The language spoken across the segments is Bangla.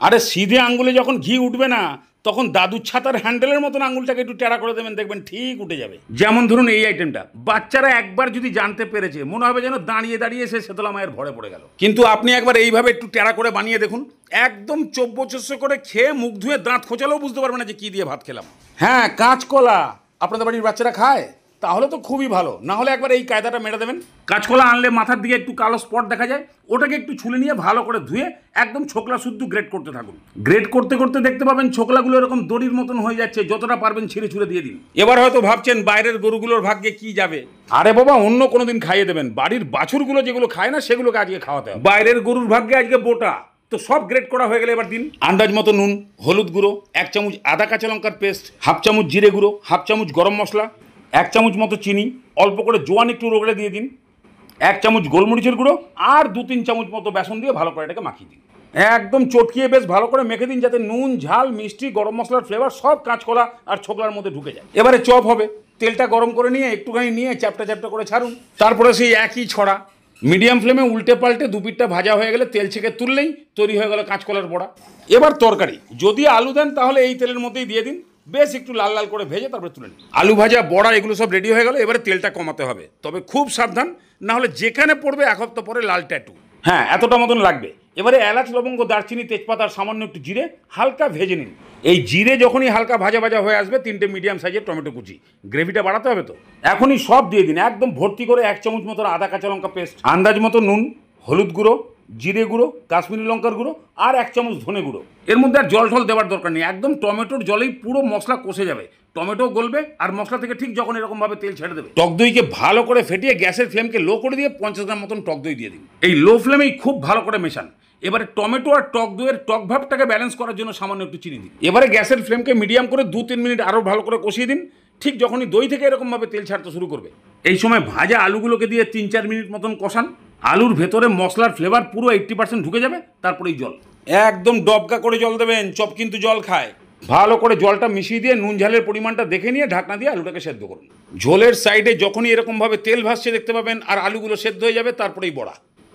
আরে সিধে আঙ্গুলে যখন ঘি উঠবে না তখন দাদুর ছাতার হ্যান্ডেলের মতন আঙুলটাকে একটু টেরা করে দেবেন, দেখবেন ঠিক উঠে যাবে। যেমন ধরুন এই আইটেমটা বাচ্চারা একবার যদি জানতে পেরেছে মনে হবে যেন দাঁড়িয়ে দাঁড়িয়ে সে শেতলা মায়ের ভরে পড়ে গেল। কিন্তু আপনি একবার এইভাবে একটু টেরা করে বানিয়ে দেখুন, একদম চব্বচস্য করে খেয়ে মুখ ধুয়ে দাঁত খোঁচালেও বুঝতে পারবে না যে কি দিয়ে ভাত খেলাম। হ্যাঁ, কাঁচকলা আপনাদের বাড়ির বাচ্চারা খায়? তাহলে তো খুবই ভালো, না হলে একবার এই কায়দাটা মেরে দেবেন। কাঁচকলা আনলে মাথার দিকে একটু কালো স্পট দেখা যায়, ওটাকে একটু ছুলে নিয়ে ভালো করে ধুয়ে একদম ছোকলা শুদ্ধ গ্রেড করতে থাকুন। গ্রেড করতে করতে দেখতে পাবেন ছোকলাগুলো এরকম দড়ির মতন হয়ে যাচ্ছে, যতটা পারবেন ছিঁড়ে ছুঁড়ে দিয়ে দিন। এবার হয়তো ভাবছেন বাইরের গরুগুলোর ভাগ্যে কি যাবে। আরে বাবা, অন্য কোনো দিন খাইয়ে দেবেন, বাড়ির বাছুরগুলো যেগুলো খায় না সেগুলোকে আজকে খাওয়াতে হবে। বাইরের গরুর ভাগ্যে আজকে বোটা, তো সব গ্রেড করা হয়ে গেলে এবার দিন আন্দাজ মতো নুন, হলুদ গুঁড়ো, 1 চামচ আদা কাঁচা লঙ্কার পেস্ট, 1/2 চামচ জিরে গুঁড়ো, 1/2 চামচ গরম মশলা, 1 চামচ মতো চিনি, অল্প করে জোয়ান একটু রগড়ে দিয়ে দিন, 1 চামচ গোলমরিচের গুঁড়ো আর 2-3 চামচ মতো বেসন দিয়ে ভালো করে এটাকে মাখিয়ে দিন। একদম চটকিয়ে বেশ ভালো করে মেখে দিন, যাতে নুন, ঝাল, মিষ্টি, গরম মশলার ফ্লেভার সব কাঁচকলা আর ছোকলার মধ্যে ঢুকে যায়। এবারে চপ হবে, তেলটা গরম করে নিয়ে একটুখানি নিয়ে চ্যাপটা চ্যাপটা করে ছাড়ুন। তারপরে সেই একই ছড়া মিডিয়াম ফ্লেমে উল্টে পাল্টে দুপিটটা ভাজা হয়ে গেলে তেল ছেঁকে তুললেই তৈরি হয়ে গেল কাঁচকলার বড়া। এবার তরকারি যদি আলু দেন তাহলে এই তেলের মধ্যেই দিয়ে দিন, বেশ একটু লাল লাল করে ভেজে তারপরে তুলে নিন। আলু ভাজা, বড়া এগুলো সব রেডি হয়ে গেল। এবারে তেলটা কমাতে হবে, তবে খুব সাবধান, না হলে যেখানে পড়বে 1 হপ্তাহ পরে লাল ট্যাটু। হ্যাঁ, এতটা মতন লাগবে। এবারে এলাচ, লবঙ্গ, দারচিনি, তেজপাতা আর সামান্য একটু জিরে হালকা ভেজে নিন। এই জিরে যখনই হালকা ভাজা ভাজা হয়ে আসবে 3টে মিডিয়াম সাইজের টমেটো কুচি, গ্রেভিটা বাড়াতে হবে তো এখনই সব দিয়ে দিন। একদম ভর্তি করে 1 চামচ মতো আদা কাঁচা লঙ্কা পেস্ট, আন্দাজ মতো নুন, হলুদ গুঁড়ো, জিরে গুঁড়ো, কাশ্মীরি লঙ্কার গুঁড়ো আর 1 চামচ ধনে গুঁড়ো। এর মধ্যে আর জল ঠল দেওয়ার দরকার নেই, একদম টমেটোর জলেই পুরো মশলা কষে যাবে। টমেটো গলবে আর মশলা থেকে ঠিক যখন এরকমভাবে তেল ছেড়ে দেবে, টক দইকে ভালো করে ফেটিয়ে গ্যাসের ফ্লেমকে লো করে দিয়ে 50 গ্রাম মতন টক দই দিয়ে দিন। এই লো ফ্লেমেই খুব ভালো করে মেশান। এবারে টমেটো আর টক দইয়ের টক ভাবটাকে ব্যালেন্স করার জন্য সামান্য একটু চিনি দিন। এবারে গ্যাসের ফ্লেমকে মিডিয়াম করে 2-3 মিনিট আরও ভালো করে কষিয়ে দিন। ঠিক যখনই দই থেকে এরকমভাবে তেল ছাড়তে শুরু করবে, এই সময় ভাজা আলুগুলোকে দিয়ে 3-4 মিনিট মতন কষান। আলুর ভেতরে মশলার ফ্লেভার পুরো 80% ঢুকে যাবে, তারপরেই জল, একদম ডবকা করে জল দেবেন। চপ কিন্তু জল খায়। ভালো করে জলটা মিশিয়ে দিয়ে নুন ঝালের পরিমাণটা দেখে নিয়ে ঢাকনা দিয়ে আলুটাকে সেদ্ধ করুন। ঝোলের সাইডে যখনই এরকমভাবে তেল ভাসছে দেখতে পাবেন আর আলুগুলো সেদ্ধ হয়ে যাবে, তারপরেই বড়া।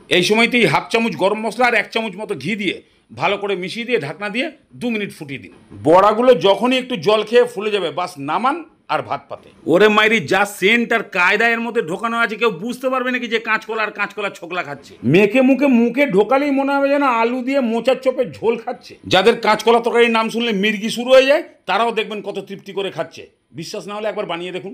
এই সময়তেই 1/2 চামচ গরম মশলা আর 1 চামচ মতো ঘি দিয়ে ভালো করে মিশিয়ে দিয়ে ঢাকনা দিয়ে 2 মিনিট ফুটিয়ে দিন। বড়াগুলো যখনই একটু জল খেয়ে ফুলে যাবে, বাস নামান আর ভাত পাতে। ওরে মাইরি, যা সেন্ট আর কায়দা এর মধ্যে ঢোকানো আছে, কেউ বুঝতে পারবে নাকি যে কাঁচকলা আর কাঁচকলা ছোকলা খাচ্ছে। মেখে মুখে ঢোকালেই মনে হবে যেন আলু দিয়ে মোচার চপের ঝোল খাচ্ছে। যাদের কাঁচকলা তরকারির নাম শুনলে মির্গি শুরু হয়ে যায়, তারাও দেখবেন কত তৃপ্তি করে খাচ্ছে। বিশ্বাস না হলে একবার বানিয়ে দেখুন।